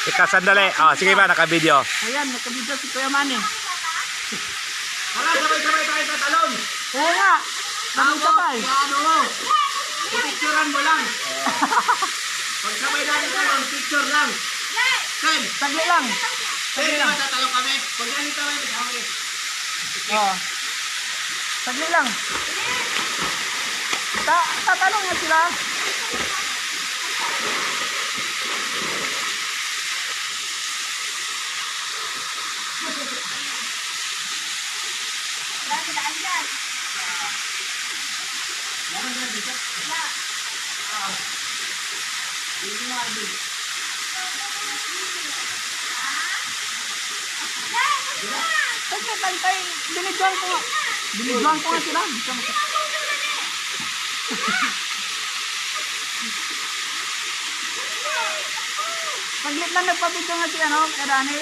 Ika, sandali. Oh, sige ba, naka-video. Ayan, nagka-video si Kuya Manny. Tara, sabay-sabay tayo tatalon. Oo nga. Sabay-sabay. Ano mo? Picturean mo lang. Pag sabay natin talon, picture lang. Sen, Saglit lang. sen, di ba tatalon kami? Pag ganito kami, kami. Oo. Saglit lang. Tatanong nga sila. Saglit lang tayo. Binidyoan ko nga. Binidyoan ko nga sila. Saglit lang nagpabidyo nga si ano, Kaya Dani.